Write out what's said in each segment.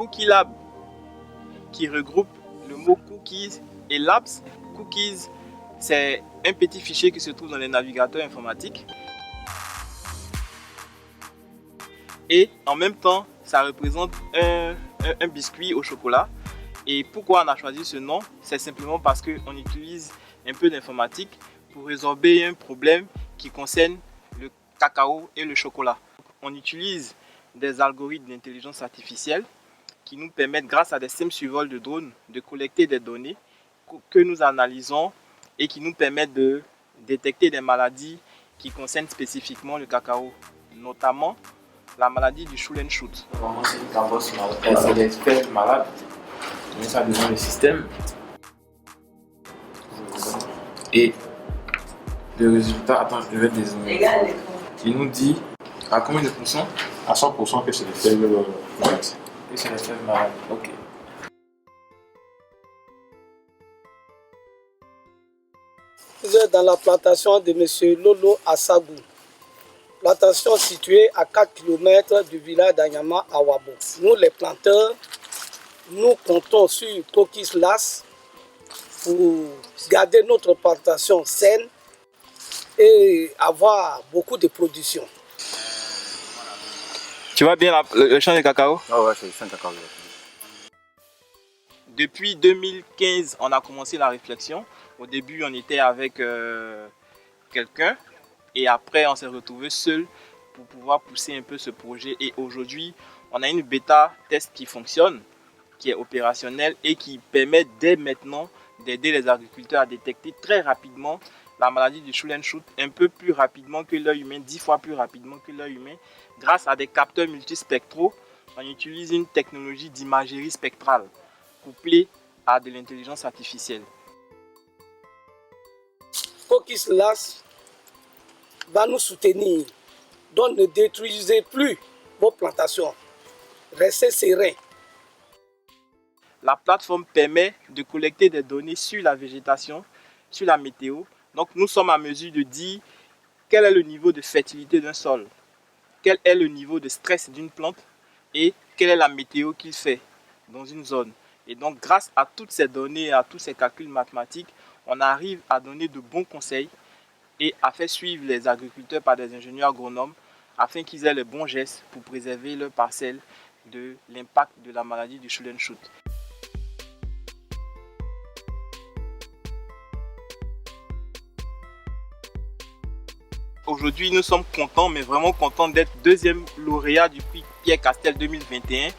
Cookie Lab qui regroupe le mot cookies et labs. Cookies, c'est un petit fichier qui se trouve dans les navigateurs informatiques. Et en même temps, ça représente un biscuit au chocolat. Et pourquoi on a choisi ce nom? C'est simplement parce qu'on utilise un peu d'informatique pour résorber un problème qui concerne le cacao et le chocolat. On utilise des algorithmes d'intelligence artificielle qui nous permettent, grâce à des simples survols de drones, de collecter des données que nous analysons et qui nous permettent de détecter des maladies qui concernent spécifiquement le cacao, notamment la maladie du Shoot and Shoot. Vraiment, c'est une carrosse malade. C'est l'expert malade. On met ça devant le système. Et le résultat, attends, je vais désigner. Il nous dit à combien de pourcents? À 100% que c'est des fèves correctes. Que c'est l'expert malade. Ok. Vous êtes dans la plantation de M. Lolo Assagou. Plantation située à 4 km du village d'Anyama à Wabo. Nous, les planteurs, nous comptons sur Cookies Las pour garder notre plantation saine et avoir beaucoup de production. Tu vois bien le champ de cacao? Ah ouais, c'est le champ de cacao. Depuis 2015, on a commencé la réflexion. Au début, on était avec quelqu'un et après, on s'est retrouvé seul pour pouvoir pousser un peu ce projet. Et aujourd'hui, on a une bêta test qui fonctionne, qui est opérationnelle et qui permet dès maintenant d'aider les agriculteurs à détecter très rapidement la maladie du Shoot and Shoot, un peu plus rapidement que l'œil humain, 10 fois plus rapidement que l'œil humain, grâce à des capteurs multispectraux. On utilise une technologie d'imagerie spectrale couplée à de l'intelligence artificielle. Cookies Las va nous soutenir, donc ne détruisez plus vos plantations, restez sereins. La plateforme permet de collecter des données sur la végétation, sur la météo. Donc nous sommes à mesure de dire quel est le niveau de fertilité d'un sol, quel est le niveau de stress d'une plante et quelle est la météo qu'il fait dans une zone. Et donc grâce à toutes ces données et à tous ces calculs mathématiques, on arrive à donner de bons conseils et à faire suivre les agriculteurs par des ingénieurs agronomes afin qu'ils aient les bons gestes pour préserver leurs parcelles de l'impact de la maladie du Shoot and Shoot. Aujourd'hui, nous sommes contents, mais vraiment contents d'être deuxième lauréat du prix Pierre Castel 2021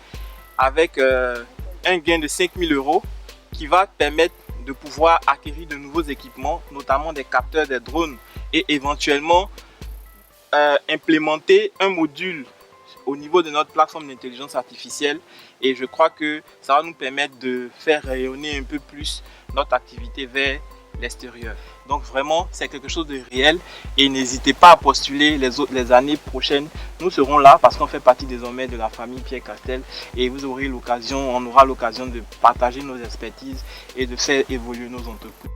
avec un gain de 5 000 € qui va permettre de pouvoir acquérir de nouveaux équipements, notamment des capteurs, des drones et éventuellement implémenter un module au niveau de notre plateforme d'intelligence artificielle. Et je crois que ça va nous permettre de faire rayonner un peu plus notre activité vers l'extérieur. Donc vraiment, c'est quelque chose de réel et n'hésitez pas à postuler les années prochaines. Nous serons là parce qu'on fait partie désormais de la famille Pierre Castel et on aura l'occasion de partager nos expertises et de faire évoluer nos entreprises.